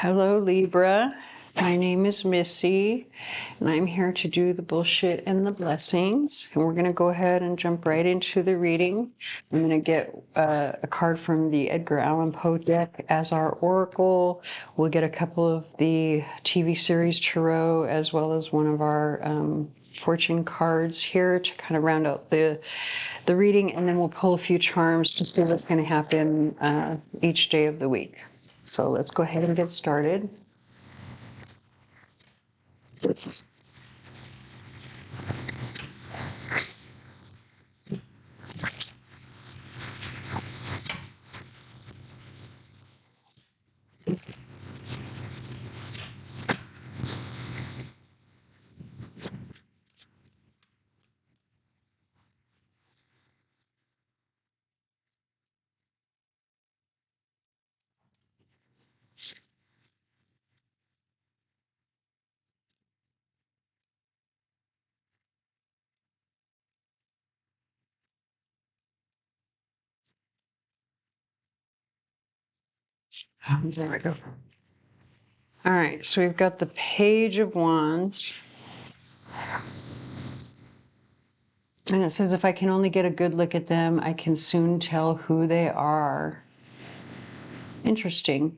Hello, Libra. My name is Missy, and I'm here to do the bullshit and the blessings. And we're going to go ahead and jump right into the reading. I'm going to get a card from the Edgar Allan Poe deck as our oracle. We'll get a couple of the TV series tarot, as well as one of our fortune cards here to kind of round out the reading, and then we'll pull a few charms to see what's going to happen each day of the week. So let's go ahead and get started. There we go. All right, so we've got the Page of Wands. And it says, if I can only get a good look at them, I can soon tell who they are. Interesting.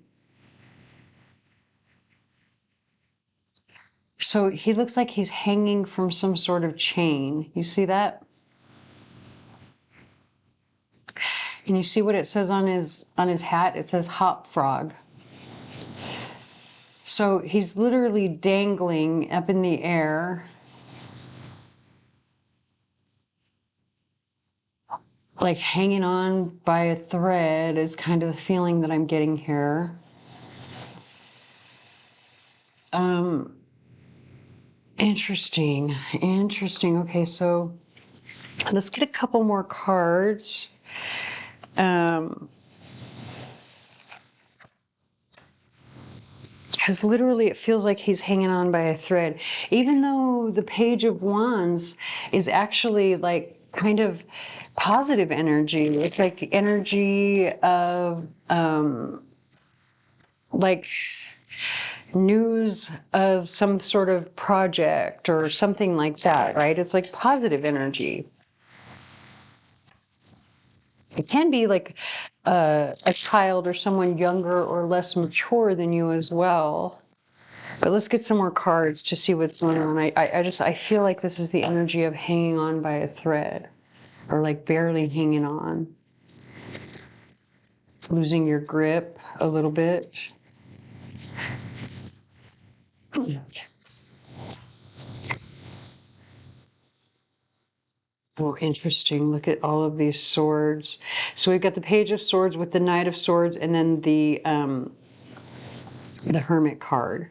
So he looks like he's hanging from some sort of chain. You see that? And you see what it says on his hat? It says hop frog. So he's literally dangling up in the air, like hanging on by a thread is kind of the feeling that I'm getting here. Interesting. Okay, so let's get a couple more cards. Because literally it feels like he's hanging on by a thread, even though the Page of Wands is actually like kind of positive energy. It's like energy of like news of some sort of project or something like that, right? It's like positive energy. It can be like a child or someone younger or less mature than you as well. But let's get some more cards to see what's going on. I feel like this is the energy of hanging on by a thread, or like barely hanging on. Losing your grip a little bit. Oh, interesting. Look at all of these swords. So we've got the Page of Swords with the Knight of Swords, and then the Hermit card.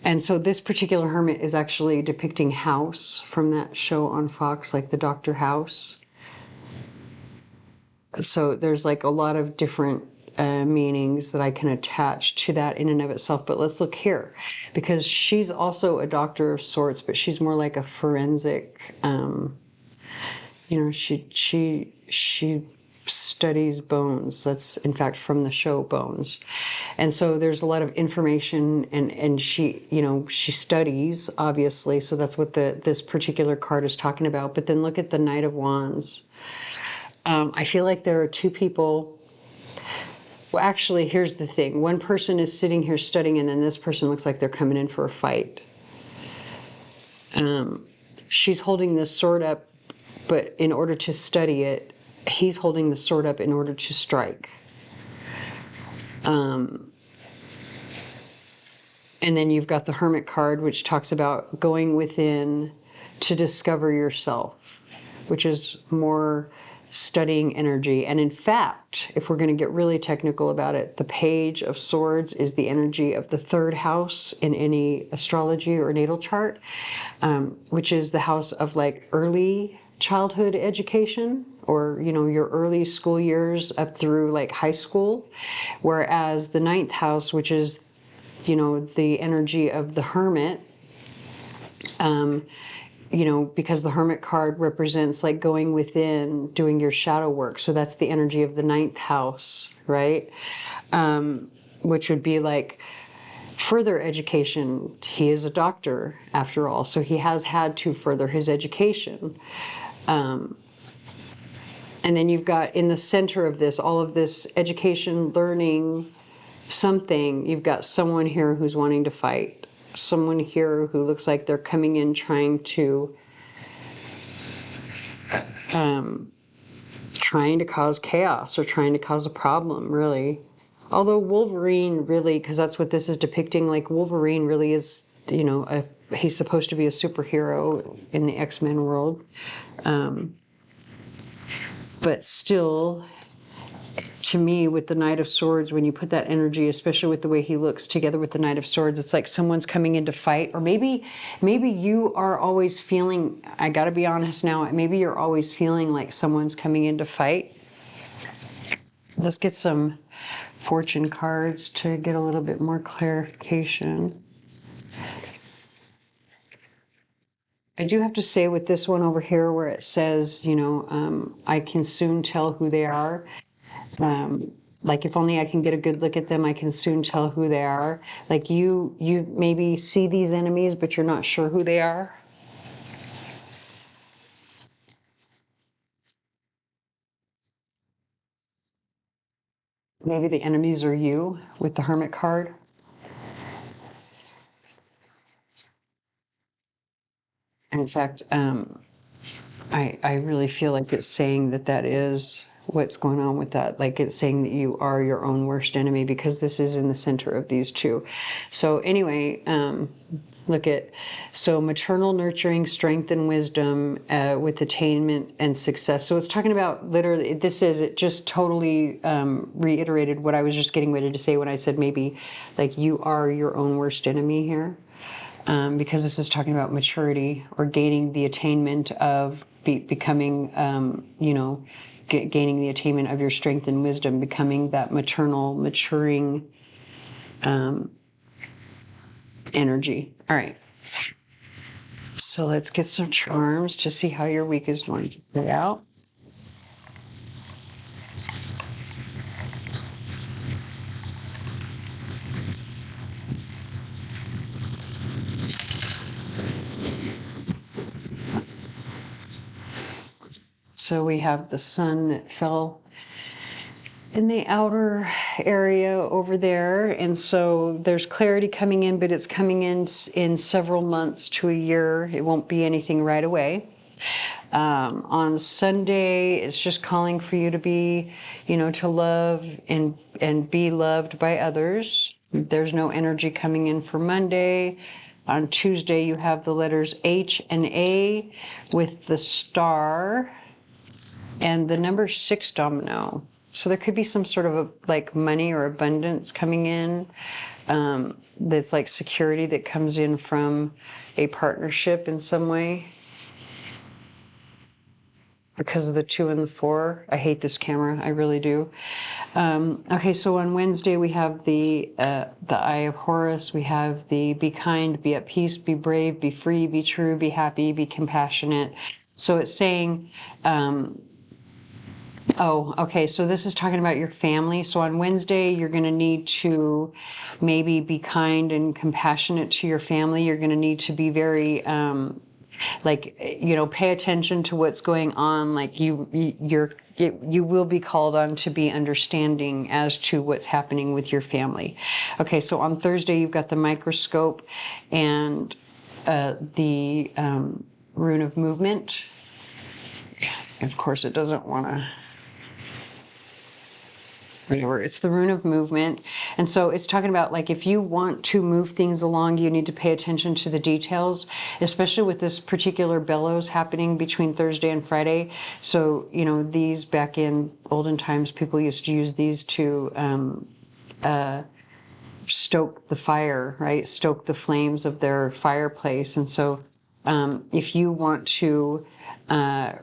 And so this particular hermit is actually depicting House from that show on Fox, like the Dr. House. So there's like a lot of different meanings that I can attach to that in and of itself. But let's look here, because she's also a doctor of sorts, but she's more like a forensic, she studies bones. That's in fact from the show Bones. And so there's a lot of information, and she studies, obviously. So that's what this particular card is talking about. But then look at the Knight of Wands. I feel like there are two people. Well, actually, here's the thing. One person is sitting here studying, and then this person looks like they're coming in for a fight. She's holding this sword up, but in order to study it, he's holding the sword up in order to strike. And then you've got the Hermit card, which talks about going within to discover yourself, which is more studying energy. And in fact, if we're going to get really technical about it, the Page of Swords is the energy of the third house in any astrology or natal chart, which is the house of like early childhood education, or your early school years up through like high school, whereas the ninth house, which is the energy of the Hermit, because the Hermit card represents like going within, doing your shadow work. So that's the energy of the ninth house, right? Which would be like further education. He is a doctor, after all, so he has had to further his education. And then you've got in the center of this, all of this education, learning something, you've got someone here who's wanting to fight. Someone here who looks like they're coming in trying to cause chaos or trying to cause a problem, really. Although Wolverine really, because that's what this is depicting, like Wolverine really is, you know, he's supposed to be a superhero in the X-Men world. But still, to me, with the Knight of Swords, when you put that energy, especially with the way he looks together with the Knight of Swords, it's like someone's coming in to fight. Or maybe you are always feeling, I gotta be honest now, maybe you're always feeling like someone's coming in to fight. Let's get some fortune cards to get a little bit more clarification. I do have to say with this one over here where it says, you know, I can soon tell who they are. Like if only I can get a good look at them, I can soon tell who they are. Like you maybe see these enemies, but you're not sure who they are. Maybe the enemies are you with the Hermit card. In fact, I really feel like it's saying that is what's going on with that. Like it's saying that you are your own worst enemy because this is in the center of these two. So anyway, look at, so maternal nurturing, strength and wisdom with attainment and success. So it's talking about literally, it just totally reiterated what I was just getting ready to say when I said maybe like you are your own worst enemy here. Because this is talking about maturity or gaining the attainment of becoming, you know, gaining the attainment of your strength and wisdom, becoming that maternal, maturing energy. All right. So let's get some charms to see how your week is going to play out. So we have the sun that fell in the outer area over there, and so there's clarity coming in, but it's coming in several months to a year. It won't be anything right away. On Sunday, it's just calling for you to be, you know, to love and be loved by others. There's no energy coming in for Monday. On Tuesday, you have the letters H and A with the star and the number 6 domino. So there could be some sort of like money or abundance coming in. That's like security that comes in from a partnership in some way. Because of the 2 and the 4. I hate this camera, I really do. Okay, so on Wednesday we have the Eye of Horus. We have the be kind, be at peace, be brave, be free, be true, be happy, be compassionate. So it's saying, oh, okay, so this is talking about your family. So on Wednesday, you're going to need to maybe be kind and compassionate to your family. You're going to need to be very, like, you know, pay attention to what's going on. Like you will be called on to be understanding as to what's happening with your family. Okay, so on Thursday, you've got the microscope and the rune of movement. Of course, it doesn't want to... Whatever, it's the rune of movement. And so it's talking about like if you want to move things along, you need to pay attention to the details, especially with this particular bellows happening between Thursday and Friday. So, you know, these back in olden times, people used to use these to stoke the fire, right? Stoke the flames of their fireplace. And so if you want to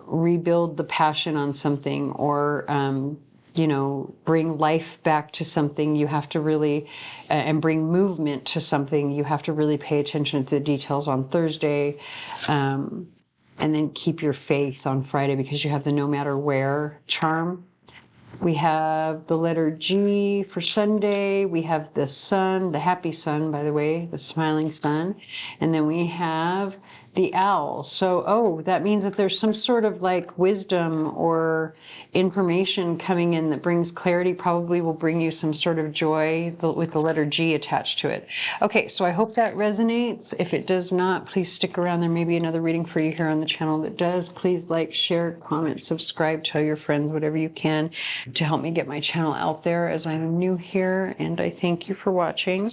rebuild the passion on something or you know, bring life back to something, you have to really, and bring movement to something, you have to really pay attention to the details on Thursday, and then keep your faith on Friday because you have the no matter where charm. We have the letter G for Sunday. We have the sun, the happy sun, by the way, the smiling sun. And then we have the owl. So, oh, that means that there's some sort of like wisdom or information coming in that brings clarity, probably will bring you some sort of joy with the letter G attached to it. Okay, so I hope that resonates. If it does not, please stick around. There may be another reading for you here on the channel that does. Please like, share, comment, subscribe, tell your friends, whatever you can to help me get my channel out there as I'm new here. And I thank you for watching.